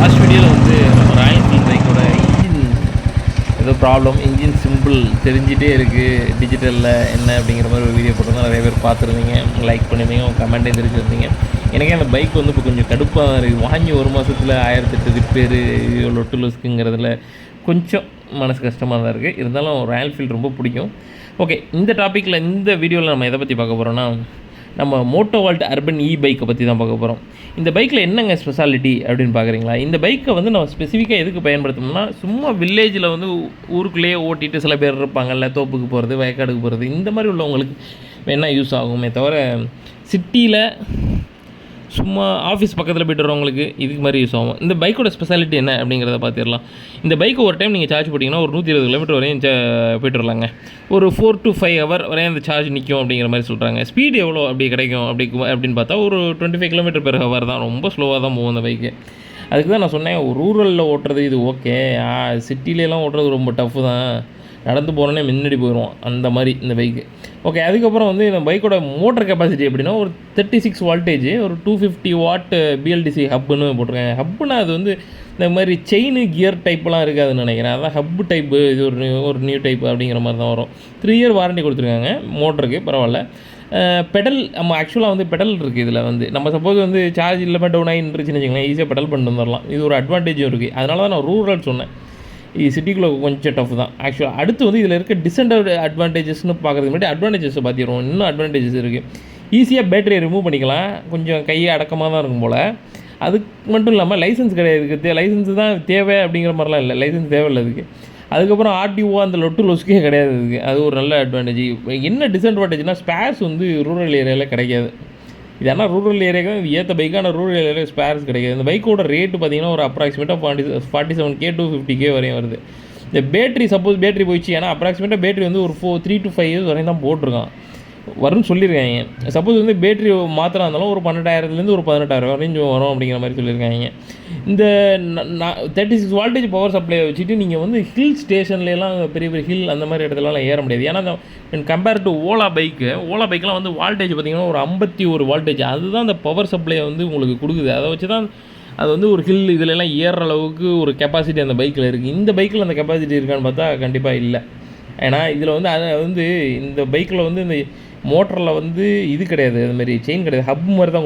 Last வீடியோவில் வந்து நம்ம ராயல் என்ஃபீல்ட் பைக்கோட இன்ஜின் ஏதோ ப்ராப்ளம், இன்ஜின் சிம்பிள் தெரிஞ்சிட்டே இருக்குது டிஜிட்டலில் என்ன அப்படிங்கிற மாதிரி ஒரு வீடியோ போட்டிருந்தோம். நிறைய பேர் பார்த்துருந்தீங்க, லைக் பண்ணியிருந்தீங்க, உங்கள் கமெண்ட்டே தெரிஞ்சுருந்தீங்க. எனக்கே அந்த பைக் வந்து இப்போ கொஞ்சம் கடுப்பாக தான் இருக்குது. வாங்கி ஒரு மாதத்தில் 1008 ரிப்பேரு லொட்டு லொஸ்க்குங்கிறதுல கொஞ்சம் மனசு கஷ்டமாக தான் இருக்குது. இருந்தாலும் ராயல் என்ஃபீல்டு ரொம்ப பிடிக்கும். ஓகே, இந்த டாப்பிக்கில் இந்த வீடியோவில் நம்ம எதை பற்றி பார்க்க போகிறோன்னா, நம்ம மோட்டோவால்ட் அர்பன் பைக்கை பற்றி தான் பார்க்க போகிறோம். இந்த பைக்கில் என்னங்க ஸ்பெஷாலிட்டி அப்படின்னு பார்க்குறீங்களா? இந்த பைக்கை வந்து நம்ம ஸ்பெசிஃபிக்காக எதுக்கு பயன்படுத்தணும்னா, சும்மா வில்லேஜில் வந்து ஊருக்குள்ளேயே ஓட்டிட்டு சில பேர் இருப்பாங்கல்ல, தோப்புக்கு போகிறது, வயக்காடுக்கு போகிறது, இந்த மாதிரி உள்ளவங்களுக்கு வேணால் யூஸ் ஆகுமே தவிர, சிட்டியில் சும்மா ஆஃபீஸ் பக்கத்தில் போய்ட்டு வரவங்களுக்கு இதுக்கு மாதிரி யூஸ் ஆகும். இந்த பைக்கோட ஸ்பெஷாலிட்டி என்ன அப்படிங்கிறத பார்த்துடலாம். இந்த பைக்கு ஒரு டைம் நீங்கள் சார்ஜ் போட்டிங்கன்னா ஒரு 120 கிலோமீட்டர் வரையும் போய்ட்டு வரலாங்க. ஒரு 4 to 5 ஹவர் வரையும் அந்த சார்ஜ் நிற்கும் அப்படிங்கிற மாதிரி சொல்கிறாங்க. ஸ்பீடு எவ்வளோ அப்படி கிடைக்கும் அப்படின்னு பார்த்தா ஒரு 25 கிலோமீட்டர் பெர் ஹவர் தான். ரொம்ப ஸ்லோவாக தான் போகும் அந்த பைக்கு. அதுக்கு தான் நான் சொன்னேன், ரூரலில் ஓட்டுறது இது ஓகே, சிட்டிலலாம் ஓட்டுறது ரொம்ப டஃப்பு தான், நடந்து போகிறோன்னே முன்னாடி போயிடுவோம் அந்த மாதிரி இந்த பைக்கு. ஓகே, அதுக்கப்புறம் வந்து இந்த பைக்கோட மோட்டர் கெப்பாசிட்டி எப்படின்னா, ஒரு 36 வால்டேஜ், ஒரு 250 வாட் பிஎல்டிசி ஹப்புன்னு போட்டிருக்காங்க. ஹப்புனா அது வந்து இந்த மாதிரி செயின் கியர் டைப்லாம் இருக்காதுன்னு நினைக்கிறேன். அதான் ஹப்பு டைப்பு, இது ஒரு நியூ டைப்பு அப்படிங்கிற மாதிரி தான் வரும். 3 இயர் வாரண்டி கொடுத்துருக்காங்க மோட்டருக்கு, பரவாயில்ல. பெடல் நம்ம ஆக்சுவலாக வந்து பெடல் இருக்குது இதில் வந்து. நம்ம சப்போஸ் வந்து சார்ஜ் இல்லாமல் டவுன் ஆகிருந்துச்சுன்னு வச்சுக்கோங்களேன், ஈஸியாக பெடல் பண்ணிட்டு வந்துடலாம். இது ஒரு அட்வான்டேஜும் இருக்குது. அதனால தான் நான் ரூரல் சொன்னேன். இது சிட்டிக்குள்ளே கொஞ்சம் டஃப் தான் ஆக்சுவலாக. அடுத்து வந்து இதில் இருக்க அட்வான்டேஜஸ்னு பார்க்குறதுக்கு முன்னாடி அட்வான்டேஜஸை பார்த்துருவோம். இன்னும் அட்வான்டேஜஸ் இருக்குது. ஈஸியாக பேட்டரியை ரிமூவ் பண்ணிக்கலாம், கொஞ்சம் கையை அடக்கமாக தான் இருக்கும் போல். அதுக்கு மட்டும் இல்லாமல் லைசன்ஸ் கிடையாது இதுக்கு. லைசன்ஸ் தான் தேவை அப்படிங்கிற மாதிரிலாம் இல்லை, லைசன்ஸ் தேவையில்லை இதுக்கு. அதுக்கப்புறம் ஆர்டிஓ அந்த லொட்டு லொஸ்க்கே கிடையாது இதுக்கு. அது ஒரு நல்ல அட்வான்டேஜ். என்ன டிஸ்அட்வான்டேஜ்னால், ஸ்பேர்ஸ் வந்து ரூரல் ஏரியாவில் கிடைக்காது. இது ஆனால் ரூரல் ஏரியாவுக்கு இது ஏற்ற பைக்கான ரூரல் ஏரியாவில் ஸ்பேர்ஸ் கிடைக்காது. இந்த பைக்கோட ரேட்டு பார்த்தீங்கன்னா ஒரு அப்ராக்சிமேட்டாக 47K to 50K வரையும் வருது. இந்த பேட்டரி சப்போஸ் பேட்டரி போயிடுச்சு, ஏன்னா அப்ராக்சிமேட்டாக பேட்டரி வந்து ஒரு 3 to 5 years வரையும் தான் போட்டிருக்கான், வரும்னு சொல்லியிருக்காங்க. சப்போஸ் வந்து பேட்டரி மாத்திரம் இருந்தாலும் ஒரு 12,000 ஒரு 18,000 வரையும் வரும் அப்படிங்கிற மாதிரி சொல்லியிருக்காங்க. இந்த 36 வால்டேஜ் பவர் சப்ளையை வச்சுட்டு நீங்கள் வந்து ஹில் ஸ்டேஷன்லாம் பெரிய பெரிய ஹில் அந்த மாதிரி இடத்துலலாம் ஏற முடியாது. ஏன்னா கம்பேர் டு ஓலா பைக்கெலாம் வந்து வால்டேஜ் பார்த்திங்கன்னா ஒரு 51 வால்டேஜ், அதுதான் அந்த பவர் சப்ளையை வந்து உங்களுக்கு கொடுக்குது. அதை வச்சு தான் அது வந்து ஒரு ஹில் இதிலெல்லாம் ஏறுற அளவுக்கு ஒரு கெப்பாசிட்டி அந்த பைக்கில் இருக்குது. இந்த பைக்கில் அந்த கெப்பாசிட்டி இருக்கான்னு பார்த்தா கண்டிப்பாக இல்லை. ஏன்னா இதில் வந்து அது வந்து இந்த பைக்கில் வந்து இந்த மோட்டரில் வந்து இது கிடையாது, அது மாதிரி செயின் கிடையாது, ஹப் மாதிரி தான்